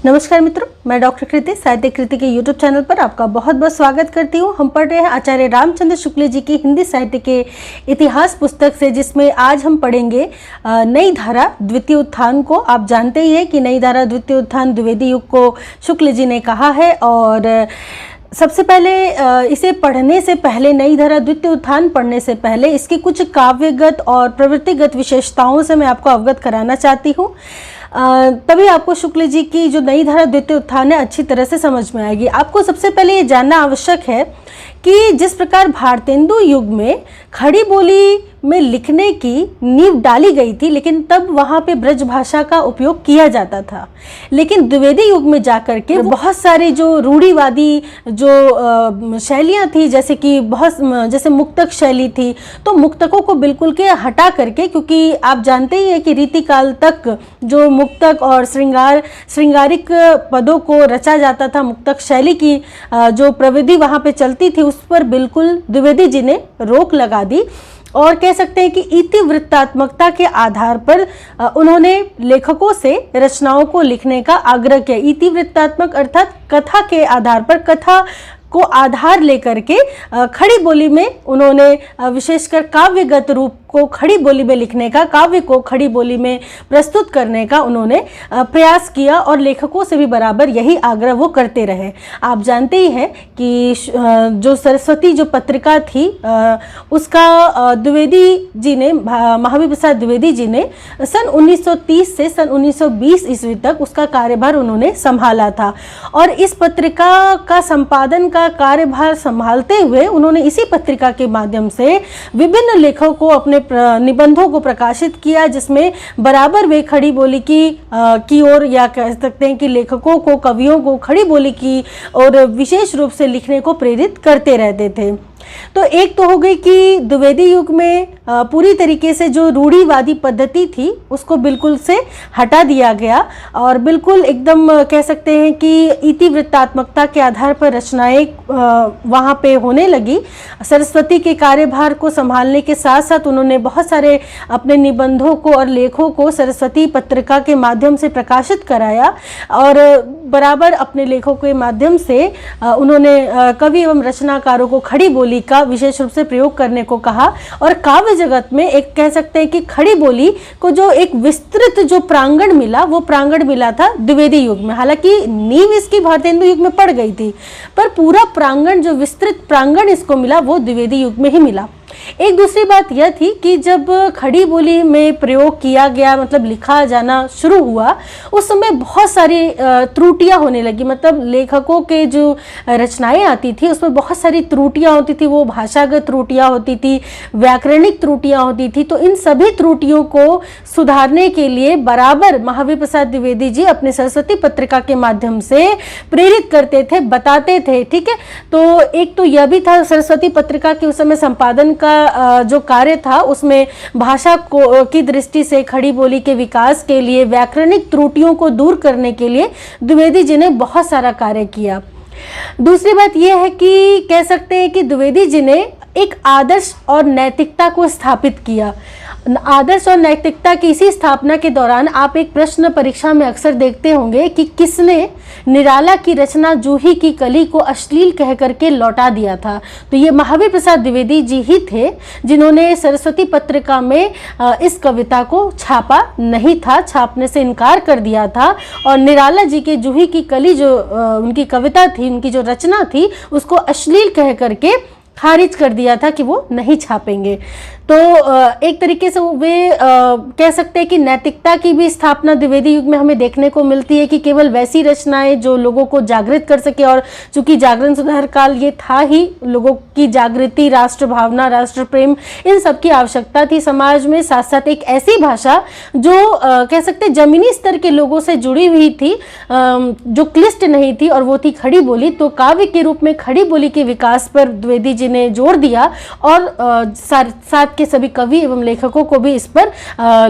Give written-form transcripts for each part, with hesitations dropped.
नमस्कार मित्रों, मैं डॉक्टर कृति साहित्य कृति के यूट्यूब चैनल पर आपका बहुत बहुत स्वागत करती हूँ। हम पढ़ रहे हैं आचार्य रामचंद्र शुक्ल जी की हिंदी साहित्य के इतिहास पुस्तक से, जिसमें आज हम पढ़ेंगे नई धारा द्वितीय उत्थान को। आप जानते ही हैं कि नई धारा द्वितीय उत्थान द्विवेदी युग को शुक्ल जी ने कहा है। और सबसे पहले इसे पढ़ने से पहले, नई धारा द्वितीय उत्थान पढ़ने से पहले इसकी कुछ काव्यगत और प्रवृत्तिगत विशेषताओं से मैं आपको अवगत कराना चाहती हूँ। तभी आपको शुक्ल जी की जो नई धारा द्वितीय उत्थान है अच्छी तरह से समझ में आएगी। आपको सबसे पहले ये जानना आवश्यक है कि जिस प्रकार भारतेंदु युग में खड़ी बोली में लिखने की नींव डाली गई थी, लेकिन तब वहाँ पे ब्रज भाषा का उपयोग किया जाता था। लेकिन द्विवेदी युग में जाकर के बहुत सारी जो रूढ़िवादी जो शैलियाँ थी, जैसे मुक्तक शैली थी, तो मुक्तकों को बिल्कुल के हटा करके, क्योंकि आप जानते ही हैं कि रीतिकाल तक जो मुक्तक और श्रृंगारिक पदों को रचा जाता था, मुक्तक शैली की जो प्रविधि वहाँ पे चलती थी, उस पर बिल्कुल द्विवेदी जी ने रोक लगा दी। और कह सकते हैं कि इतिवृत्तात्मकता के आधार पर उन्होंने लेखकों से रचनाओं को लिखने का आग्रह किया। इतिवृत्तात्मक अर्थात कथा के आधार पर, कथा को आधार लेकर के खड़ी बोली में उन्होंने विशेषकर काव्यगत रूप को खड़ी बोली में लिखने का, काव्य को खड़ी बोली में प्रस्तुत करने का उन्होंने प्रयास किया। और लेखकों से भी बराबर यही आग्रह वो करते रहे। आप जानते ही हैं कि जो सरस्वती जो पत्रिका थी, उसका द्विवेदी जी ने, महावीर प्रसाद द्विवेदी जी ने सन 1930 से सन 1920 ईस्वी तक उसका कार्यभार उन्होंने संभाला था। और इस पत्रिका का संपादन का कार्यभार संभालते हुए उन्होंने इसी पत्रिका के माध्यम से विभिन्न लेखकों को, अपने निबंधों को प्रकाशित किया, जिसमें बराबर वे खड़ी बोली की ओर, या कह सकते हैं कि लेखकों को, कवियों को खड़ी बोली की और विशेष रूप से लिखने को प्रेरित करते रहते थे। तो एक तो हो गई कि द्विवेदी युग में पूरी तरीके से जो रूढ़िवादी पद्धति थी उसको बिल्कुल से हटा दिया गया और बिल्कुल एकदम कह सकते हैं कि इतिवृत्तात्मकता के आधार पर रचनाएं वहाँ पे होने लगी। सरस्वती के कार्यभार को संभालने के साथ साथ उन्होंने बहुत सारे अपने निबंधों को और लेखों को सरस्वती पत्रिका के माध्यम से प्रकाशित कराया और बराबर अपने लेखों के माध्यम से उन्होंने कवि एवं रचनाकारों को खड़ी बोली का विशेष रूप से प्रयोग करने को कहा। और काव्य जगत में एक कह सकते हैं कि खड़ी बोली को जो एक विस्तृत जो प्रांगण मिला, वो प्रांगण मिला था द्विवेदी युग में। हालांकि नींव इसकी भारतेंदु युग में पड़ गई थी, पर पूरा प्रांगण, जो विस्तृत प्रांगण इसको मिला, वो द्विवेदी युग में ही मिला। एक दूसरी बात यह थी कि जब खड़ी बोली में प्रयोग किया गया, मतलब लिखा जाना शुरू हुआ, उस समय बहुत सारी त्रुटियां होने लगी। मतलब लेखकों के जो रचनाएं आती थी उसमें बहुत सारी त्रुटियां होती थी, वो भाषागत त्रुटियां होती थी, व्याकरणिक त्रुटियां होती थी। तो इन सभी त्रुटियों को सुधारने के लिए बराबर महावीर प्रसाद द्विवेदी जी अपने सरस्वती पत्रिका के माध्यम से प्रेरित करते थे, बताते थे। ठीक है, तो एक तो यह भी था, सरस्वती पत्रिका के उस समय संपादन का जो कार्य था उसमें भाषा की दृष्टि से खड़ी बोली के विकास के लिए, व्याकरणिक त्रुटियों को दूर करने के लिए द्विवेदी जी ने बहुत सारा कार्य किया। दूसरी बात यह है कि कह सकते हैं कि द्विवेदी जी ने एक आदर्श और नैतिकता को स्थापित किया। आदर्श और नैतिकता की इसी स्थापना के दौरान आप एक प्रश्न परीक्षा में अक्सर देखते होंगे कि किसने निराला की रचना जूही की कली को अश्लील कह करके लौटा दिया था। तो ये महावीर प्रसाद द्विवेदी जी ही थे जिन्होंने सरस्वती पत्रिका में इस कविता को छापा नहीं था, छापने से इनकार कर दिया था। और निराला जी के जूही की कली जो उनकी कविता थी, उनकी जो रचना थी, उसको अश्लील कह करके खारिज कर दिया था कि वो नहीं छापेंगे। तो एक तरीके से वे कह सकते हैं कि नैतिकता की भी स्थापना द्विवेदी युग में हमें देखने को मिलती है कि केवल वैसी रचनाएं जो लोगों को जागृत कर सके। और चूंकि जागरण सुधार काल ये था ही, लोगों की जागृति, राष्ट्र भावना, राष्ट्र प्रेम, इन सब की आवश्यकता थी समाज में। साथ साथ एक ऐसी भाषा जो कह सकते जमीनी स्तर के लोगों से जुड़ी हुई थी, जो क्लिष्ट नहीं थी, और वो थी खड़ी बोली। तो काव्य के रूप में खड़ी बोली के विकास पर द्विवेदी जी ने जोर दिया और साथ बाद के सभी कवि एवं लेखकों को भी इस पर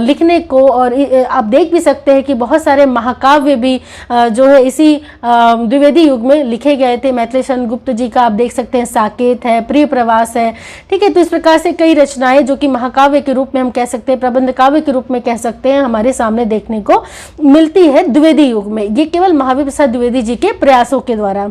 लिखने को, और आप देख भी सकते हैं कि बहुत सारे महाकाव्य भी जो है इसी द्विवेदी युग में लिखे गए थे। मैथिली शरण गुप्त जी का आप देख सकते हैं साकेत है, प्रिय प्रवास है, ठीक है। तो इस प्रकार से कई रचनाएं जो कि महाकाव्य के रूप में हम कह सकते हैं, प्रबंध काव्य के रूप में कह सकते हैं, हमारे सामने देखने को मिलती है द्विवेदी युग में। ये केवल महावीर प्रसाद द्विवेदी जी के प्रयासों के द्वारा।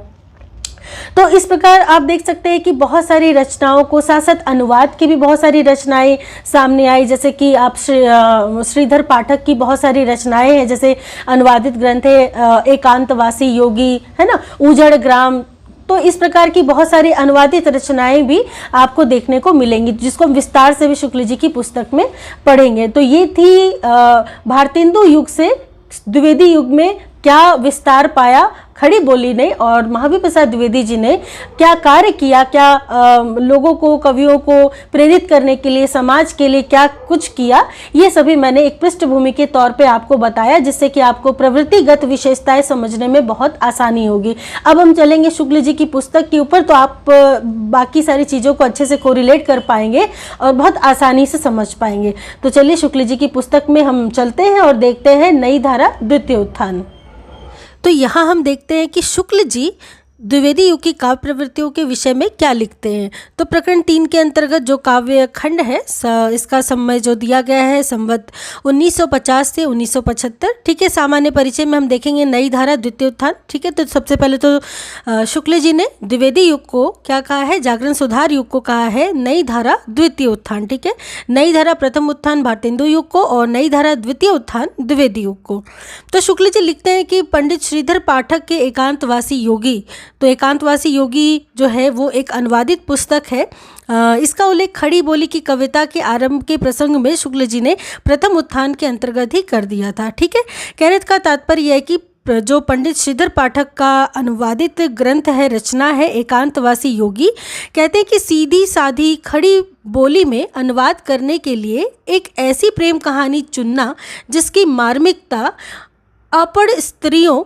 तो इस प्रकार आप देख सकते हैं कि बहुत सारी रचनाओं को, साथ साथ अनुवाद की भी बहुत सारी रचनाएं सामने आई, जैसे कि आप श्रीधर पाठक की बहुत सारी रचनाएं हैं, जैसे अनुवादित ग्रंथ है एकांतवासी योगी, है ना, उजड़ ग्राम। तो इस प्रकार की बहुत सारी अनुवादित रचनाएं भी आपको देखने को मिलेंगी, जिसको हम विस्तार से भी शुक्ल जी की पुस्तक में पढ़ेंगे। तो ये थी भारतेंदु युग से द्विवेदी युग में क्या विस्तार पाया खड़ी बोली ने, और महावीर प्रसाद द्विवेदी जी ने क्या कार्य किया, क्या लोगों को, कवियों को प्रेरित करने के लिए, समाज के लिए क्या कुछ किया, ये सभी मैंने एक पृष्ठभूमि के तौर पे आपको बताया, जिससे कि आपको प्रवृत्तिगत विशेषताएं समझने में बहुत आसानी होगी। अब हम चलेंगे शुक्ल जी की पुस्तक के ऊपर, तो आप बाकी सारी चीज़ों को अच्छे से कोरिलेट कर पाएंगे और बहुत आसानी से समझ पाएंगे। तो चलिए शुक्ल जी की पुस्तक में हम चलते हैं और देखते हैं नई धारा द्वितीय उत्थान। तो यहाँ हम देखते हैं कि शुक्ल जी द्विवेदी युग की काव्य प्रवृत्तियों के विषय में क्या लिखते हैं। तो प्रकरण 3 के अंतर्गत जो काव्य खंड है, इसका समय जो दिया गया है संवत 1950 से 1975, ठीक है। सामान्य परिचय में हम देखेंगे नई धारा द्वितीय उत्थान, ठीक है। तो सबसे पहले तो शुक्ल जी ने द्विवेदी युग को क्या कहा है, जागरण सुधार युग को कहा है नई धारा द्वितीय उत्थान, ठीक है। नई धारा प्रथम उत्थान भारतेंदु युग को, और नई धारा द्वितीय उत्थान द्विवेदी युग को। तो शुक्ल जी लिखते हैं कि पंडित श्रीधर पाठक के एकांतवासी योगी, तो एकांतवासी योगी जो है वो एक अनुवादित पुस्तक है। इसका उल्लेख खड़ी बोली की कविता के आरंभ के प्रसंग में शुक्ल जी ने प्रथम उत्थान के अंतर्गत ही कर दिया था, ठीक है। कहने का तात्पर्य यह है कि जो पंडित श्रीधर पाठक का अनुवादित ग्रंथ है, रचना है एकांतवासी योगी, कहते हैं कि सीधी साधी खड़ी बोली में अनुवाद करने के लिए एक ऐसी प्रेम कहानी चुनना जिसकी मार्मिकता अपढ़ स्त्रियों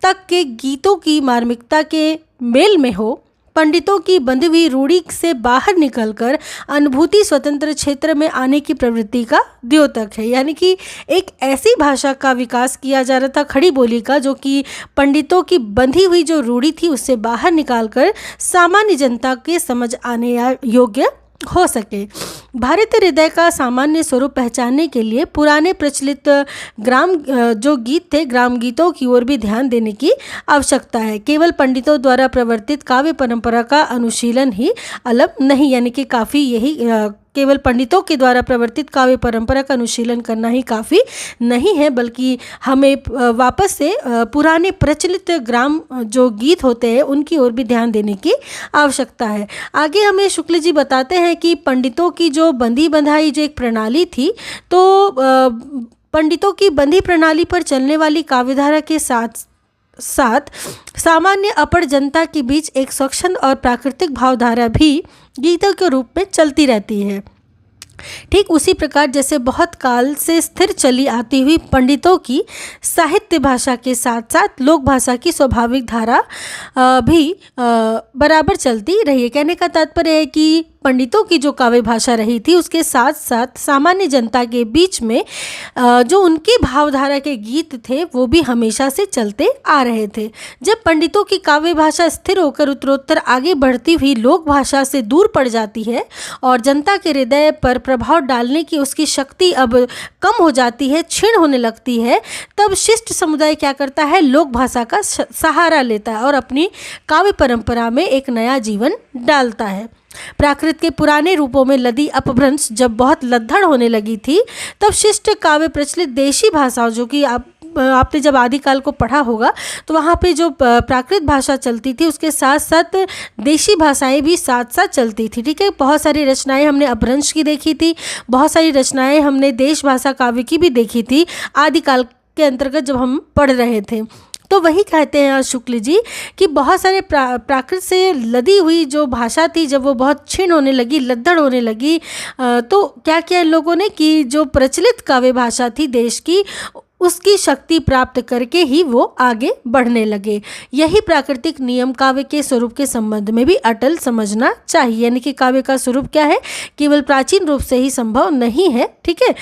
तक के गीतों की मार्मिकता के मेल में हो, पंडितों की बंधी हुई रूढ़ी से बाहर निकलकर अनुभूति स्वतंत्र क्षेत्र में आने की प्रवृत्ति का द्योतक है। यानी कि एक ऐसी भाषा का विकास किया जा रहा था खड़ी बोली का, जो कि पंडितों की बंधी हुई जो रूढ़ी थी उससे बाहर निकालकर सामान्य जनता के समझ आने योग्य हो सके। भारतीय हृदय का सामान्य स्वरूप पहचानने के लिए पुराने प्रचलित ग्राम जो गीत थे, ग्राम गीतों की ओर भी ध्यान देने की आवश्यकता है। केवल पंडितों द्वारा प्रवर्तित काव्य परंपरा का अनुशीलन ही अलग नहीं, यानी कि काफ़ी यही केवल पंडितों के द्वारा प्रवर्तित काव्य परंपरा का अनुशीलन करना ही काफ़ी नहीं है, बल्कि हमें वापस से पुराने प्रचलित ग्राम जो गीत होते हैं उनकी ओर भी ध्यान देने की आवश्यकता है। आगे हमें शुक्ल जी बताते हैं कि पंडितों की जो बंदी बंधाई जो एक प्रणाली थी, तो पंडितों की बंदी प्रणाली पर चलने वाली काव्यधारा के साथ साथ सामान्य अपढ़ जनता के बीच एक स्वच्छंद और प्राकृतिक भावधारा भी गीतों के रूप में चलती रहती है। ठीक उसी प्रकार जैसे बहुत काल से स्थिर चली आती हुई पंडितों की साहित्य भाषा के साथ साथ लोक भाषा की स्वाभाविक धारा भी बराबर चलती रही है। कहने का तात्पर्य है कि पंडितों की जो काव्य भाषा रही थी उसके साथ साथ सामान्य जनता के बीच में जो उनकी भावधारा के गीत थे वो भी हमेशा से चलते आ रहे थे। जब पंडितों की काव्य भाषा स्थिर होकर उत्तरोत्तर आगे बढ़ती हुई लोक भाषा से दूर पड़ जाती है और जनता के हृदय पर प्रभाव डालने की उसकी शक्ति अब कम हो जाती है, क्षीण होने लगती है, तब शिष्ट समुदाय क्या करता है, लोक भाषा का सहारा लेता है और अपनी काव्य परंपरा में एक नया जीवन डालता है। प्राकृत के पुराने रूपों में लदी अपभ्रंश जब बहुत लद्दड़ होने लगी थी, तब शिष्ट काव्य प्रचलित देशी भाषाओं, जो कि आपने जब आदिकाल को पढ़ा होगा तो वहाँ पे जो प्राकृत भाषा चलती थी उसके साथ साथ देशी भाषाएं भी साथ साथ चलती थी। ठीक है, बहुत सारी रचनाएं हमने अपभ्रंश की देखी थी, बहुत सारी रचनाएं हमने देश भाषा काव्य की भी देखी थी आदिकाल के अंतर्गत जब हम पढ़ रहे थे। तो वही कहते हैं शुक्ल जी कि बहुत सारे प्राकृत से लदी हुई जो भाषा थी जब वो बहुत क्षीण होने लगी, लद्दड़ होने लगी, तो क्या किया इन लोगों ने कि जो प्रचलित काव्य भाषा थी देश की उसकी शक्ति प्राप्त करके ही वो आगे बढ़ने लगे। यही प्राकृतिक नियम काव्य के स्वरूप के संबंध में भी अटल समझना चाहिए। यानी कि काव्य का स्वरूप क्या है, केवल प्राचीन रूप से ही संभव नहीं है। ठीक है,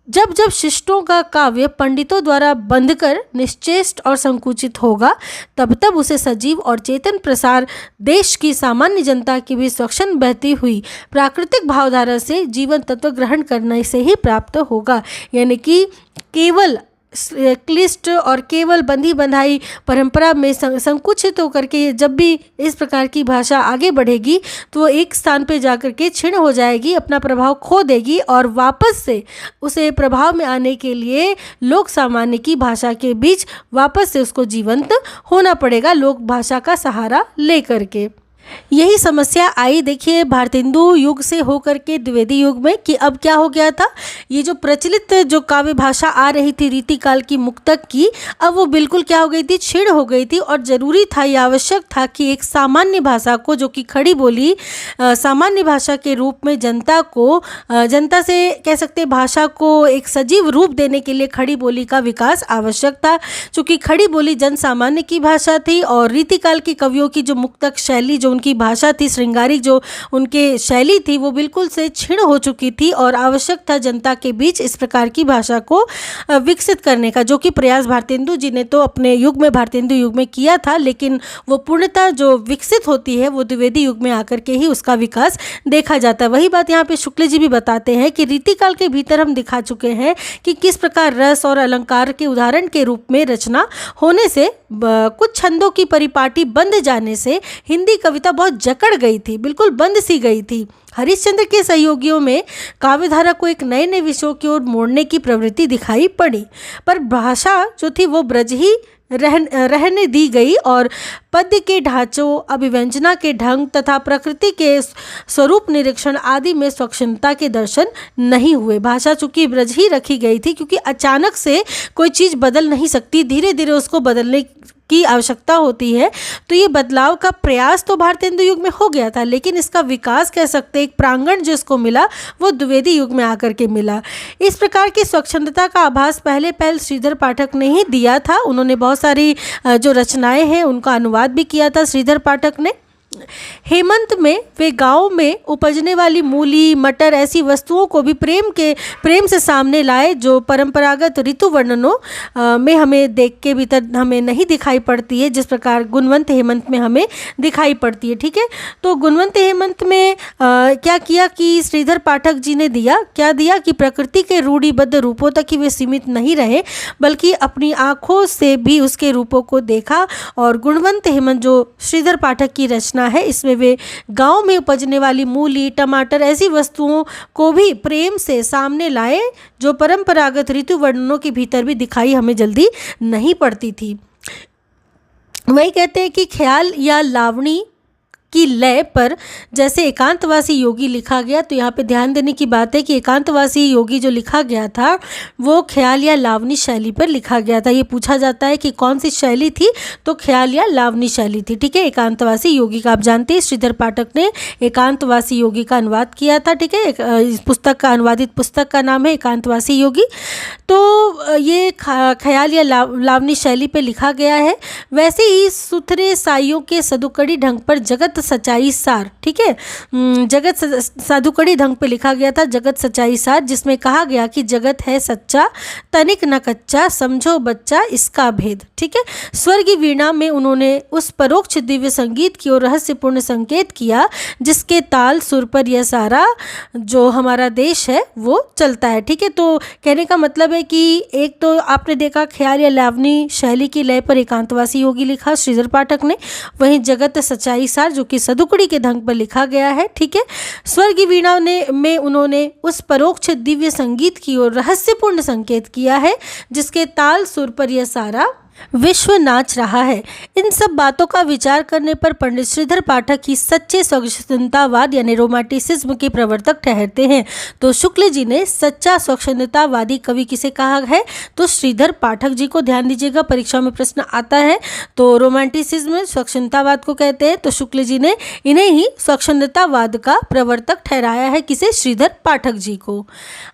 जब जब शिष्टों का काव्य पंडितों द्वारा बंधकर निश्चेष्ट और संकुचित होगा, तब तब उसे सजीव और चेतन प्रसार देश की सामान्य जनता की भी स्वच्छंद बहती हुई प्राकृतिक भावधारा से जीवन तत्व ग्रहण करने से ही प्राप्त होगा। यानी कि केवल क्लिष्ट और केवल बंधी बंधाई परंपरा में संकुचित होकर के जब भी इस प्रकार की भाषा आगे बढ़ेगी तो वो एक स्थान पे जाकर के क्षीण हो जाएगी, अपना प्रभाव खो देगी और वापस से उसे प्रभाव में आने के लिए लोक सामान्य की भाषा के बीच वापस से उसको जीवंत होना पड़ेगा, लोक भाषा का सहारा लेकर के। यही समस्या आई देखिए भारतेंदु युग से होकर के द्विवेदी युग में, कि अब क्या हो गया था, ये जो प्रचलित जो काव्य भाषा आ रही थी रीतिकाल की मुक्तक की, अब वो बिल्कुल क्या हो गई थी, क्षीण हो गई थी। और ज़रूरी था, ये आवश्यक था कि एक सामान्य भाषा को, जो कि खड़ी बोली सामान्य भाषा के रूप में जनता से कह सकते भाषा को एक सजीव रूप देने के लिए खड़ी बोली का विकास आवश्यक था। चूँकि खड़ी बोली जन सामान्य की भाषा थी और रीतिकाल के कवियों की जो मुक्तक शैली, जो उनकी भाषा थी, श्रृंगारिक जो उनके शैली थी, वो बिल्कुल से क्षीण हो चुकी थी और आवश्यक था जनता के बीच इस प्रकार की भाषा को विकसित करने का, जो कि प्रयास भारतेंदु जी ने तो अपने युग में, भारतेंदु युग में किया था, लेकिन वो पूर्णतः जो विकसित होती है वो द्विवेदी युग में आकर के ही उसका विकास देखा जाता है। वही बात यहाँ पे शुक्ल जी भी बताते हैं कि रीतिकाल के भीतर हम दिखा चुके हैं कि किस प्रकार रस और अलंकार के उदाहरण के रूप में रचना होने से, कुछ छंदों की परिपाटी बंध जाने से हिंदी कविता बहुत जकड़ गई थी, बिल्कुल बंद सी गई थी। हरिश्चंद्र के सहयोगियों में काव्यधारा को एक नए नए विषयों की ओर मोड़ने की प्रवृत्ति दिखाई पड़ी, पर भाषा जो थी वो ब्रज ही रहने दी गई और पद्य के ढांचों, अभिव्यंजना के ढंग तथा प्रकृति के स्वरूप निरीक्षण आदि में स्वच्छंदता के दर्शन नहीं हुए। भाषा चूंकि ब्रज ही रखी गई थी, क्योंकि अचानक से कोई चीज़ बदल नहीं सकती, धीरे धीरे उसको बदलने की आवश्यकता होती है। तो ये बदलाव का प्रयास तो भारतेंदु युग में हो गया था, लेकिन इसका विकास कह सकते, एक प्रांगण जिसको मिला वो द्विवेदी युग में आकर के मिला। इस प्रकार की स्वच्छंदता का आभास पहले श्रीधर पाठक ने ही दिया था। उन्होंने बहुत सारी जो रचनाएं हैं उनका अनुवाद भी किया था श्रीधर पाठक ने। हेमंत में वे गांव में उपजने वाली मूली, मटर ऐसी वस्तुओं को भी प्रेम से सामने लाए, जो परंपरागत ऋतु वर्णनों में हमें देख के भीतर हमें नहीं दिखाई पड़ती है, जिस प्रकार गुणवंत हेमंत में हमें दिखाई पड़ती है। ठीक है, तो गुणवंत हेमंत में क्या किया कि श्रीधर पाठक जी ने क्या दिया कि प्रकृति के रूढ़िबद्ध रूपों तक ही वे सीमित नहीं रहे, बल्कि अपनी आँखों से भी उसके रूपों को देखा। और गुणवंत हेमंत जो श्रीधर पाठक की रचना है, इसमें वे गांव में उपजने वाली मूली, टमाटर ऐसी वस्तुओं को भी प्रेम से सामने लाए, जो परंपरागत ऋतु वर्णनों के भीतर भी दिखाई हमें जल्दी नहीं पड़ती थी। वही कहते हैं कि ख्याल या लावणी की लय पर जैसे एकांतवासी योगी लिखा गया, तो यहाँ पे ध्यान देने की बात है कि एकांतवासी योगी जो लिखा गया था वो ख्याल या लावनी शैली पर लिखा गया था। ये पूछा जाता है कि कौन सी शैली थी, तो ख्याल या लावनी शैली थी। ठीक है, एकांतवासी योगी का आप जानते हैं श्रीधर पाठक ने एकांतवासी योगी का अनुवाद किया था। ठीक है, इस पुस्तक का अनुवादित पुस्तक का नाम है एकांतवासी योगी। तो ये ख्याल या लावनी शैली पे लिखा गया है। वैसे ही सुथरे साइयों के सदुकड़ी ढंग पर जगत सच्चाई सार, ठीक है, जगत साधुकड़ी ढंग पे लिखा गया था जगत सच्चाई सार, जिसमें कहा गया कि जगत है सच्चा, तनिक न कच्चा, समझो बच्चा इसका भेद। ठीक है, स्वर्गीय वीणा में उन्होंने उस परोक्ष दिव्य संगीत की ओर रहस्यपूर्ण संकेत किया, जिसके ताल सुर पर यह सारा जो हमारा देश है वो चलता है। ठीक है, तो कहने का मतलब है कि एक तो आपने देखा ख्याल या लावनी शैली की लय पर एकांतवासी योगी लिखा श्रीधर पाठक ने, वहीं जगत सच्चाई सार जो कि सदुकड़ी के ढंग पर लिखा गया है। ठीक है, स्वर्गीय वीणा में उन्होंने उस परोक्ष दिव्य संगीत की ओर रहस्यपूर्ण संकेत किया है, जिसके ताल सुर पर यह सारा विश्व नाच रहा है। इन सब बातों का विचार करने पर पंडित श्रीधर पाठक ही सच्चे स्वच्छंदतावाद यानी रोमांटिसिज्म के प्रवर्तक ठहरते हैं। तो शुक्ल जी ने सच्चा स्वच्छंदतावादी कवि किसे कहा है? तो श्रीधर पाठक जी को। ध्यान दीजिएगा, परीक्षा में प्रश्न आता है। तो रोमांटिसिज्म स्वच्छंदतावाद को कहते हैं। तो शुक्ल जी ने इन्हें ही स्वच्छंदतावाद का प्रवर्तक ठहराया है। किसे? श्रीधर पाठक जी को।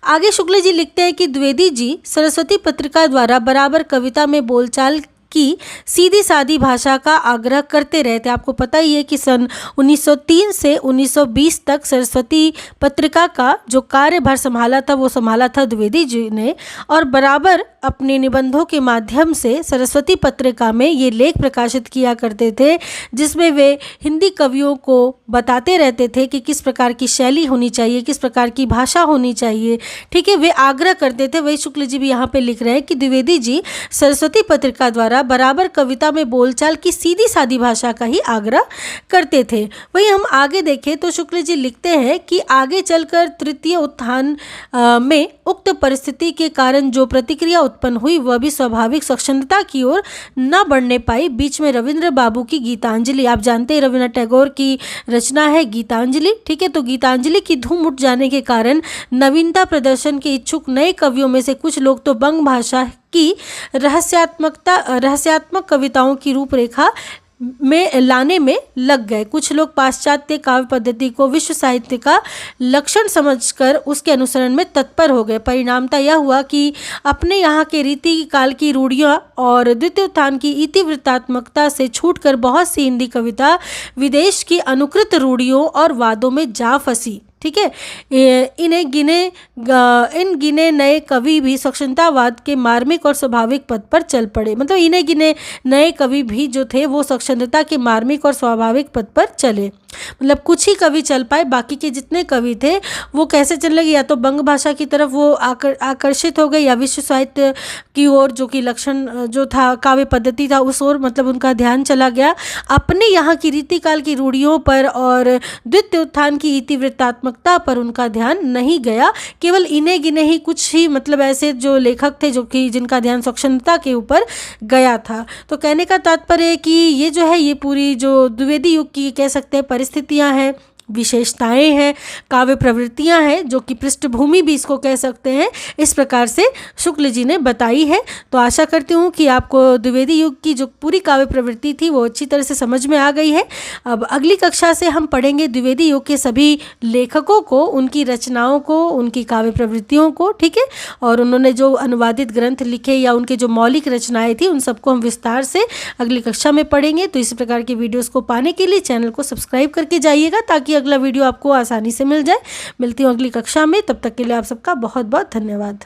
आगे शुक्ल जी लिखते हैं कि द्विवेदी जी सरस्वती पत्रिका द्वारा बराबर कविता में बोलचाल की सीधी सादी भाषा का आग्रह करते रहे थे। आपको पता ही है कि सन 1903 से 1920 तक सरस्वती पत्रिका का जो कार्यभार संभाला था वो संभाला था द्विवेदी जी ने, और बराबर अपने निबंधों के माध्यम से सरस्वती पत्रिका में ये लेख प्रकाशित किया करते थे, जिसमें वे हिंदी कवियों को बताते रहते थे कि किस प्रकार की शैली होनी चाहिए, किस प्रकार की भाषा होनी चाहिए। ठीक है, वे आग्रह करते थे। वही शुक्ल जी भी यहाँ पे लिख रहे हैं कि द्विवेदी जी सरस्वती पत्रिका द्वारा बराबर कविता में बोलचाल की सीधी सादी भाषा का ही आग्रह करते थे। वही हम आगे देखें तो शुक्ल जी लिखते हैं कि आगे चलकर तृतीय उत्थान में उक्त परिस्थिति के कारण जो प्रतिक्रिया उत्पन्न हुई वह भी स्वाभाविक स्वच्छंदता की ओर न बढ़ने पाई। बीच में रविंद्र बाबू की गीतांजलि, आप जानते हैं रविन्द्रनाथ टैगोर की रचना है गीतांजलि। ठीक है, तो गीतांजलि की धूम उठ जाने के कारण नवीनता प्रदर्शन के इच्छुक नए कवियों में से कुछ लोग तो बंग भाषा की रहस्यात्मक कविताओं की रूपरेखा में लाने में लग गए। कुछ लोग पाश्चात्य काव्य पद्धति को विश्व साहित्य का लक्षण समझकर उसके अनुसरण में तत्पर हो गए। परिणामतः यह हुआ कि अपने यहाँ के रीति काल की रूढ़ियाँ और द्वितीय उत्थान की इतिवृत्तात्मकता से छूटकर बहुत सी हिंदी कविता विदेश की अनुकृत रूढ़ियों और वादों में जा फंसी। ठीक है, इन गिने नए कवि भी स्वच्छंदतावाद के मार्मिक और स्वाभाविक पद पर चल पड़े। मतलब इन्हें गिने नए कवि भी जो थे वो स्वच्छंदता के मार्मिक और स्वाभाविक पद पर चले। मतलब कुछ ही कवि चल पाए, बाकी के जितने कवि थे वो कैसे चलने लगे, या तो बंग भाषा की तरफ वो आकर्षित हो गए, या विश्व साहित्य की ओर जो कि लक्षण जो था काव्य पद्धति था उस ओर मतलब उनका ध्यान चला गया। अपने यहाँ की रीतिकाल की रूढ़ियों पर और द्वितीय उत्थान की इतिवृत्तात्मकता पर उनका ध्यान नहीं गया। केवल इन्हें गिने ही कुछ ही मतलब ऐसे जो लेखक थे जो कि जिनका ध्यान स्वच्छंदता के ऊपर गया था। तो कहने का तात्पर्य है कि ये जो है ये पूरी जो द्विवेदी युग की कह सकते हैं परिस्थितियां हैं, विशेषताएं हैं, काव्य प्रवृत्तियां हैं, जो कि पृष्ठभूमि भी इसको कह सकते हैं, इस प्रकार से शुक्ल जी ने बताई है। तो आशा करती हूँ कि आपको द्विवेदी युग की जो पूरी काव्य प्रवृत्ति थी वो अच्छी तरह से समझ में आ गई है। अब अगली कक्षा से हम पढ़ेंगे द्विवेदी युग के सभी लेखकों को, उनकी रचनाओं को, उनकी काव्य प्रवृत्तियों को। ठीक है, और उन्होंने जो अनुवादित ग्रंथ लिखे या उनके जो मौलिक रचनाएं थी उन सबको हम विस्तार से अगली कक्षा में पढ़ेंगे। तो इसी प्रकार की वीडियोज़ को पाने के लिए चैनल को सब्सक्राइब करके जाइएगा ताकि अगला वीडियो आपको आसानी से मिल जाए। मिलती हूँ अगली कक्षा में, तब तक के लिए आप सबका बहुत बहुत धन्यवाद।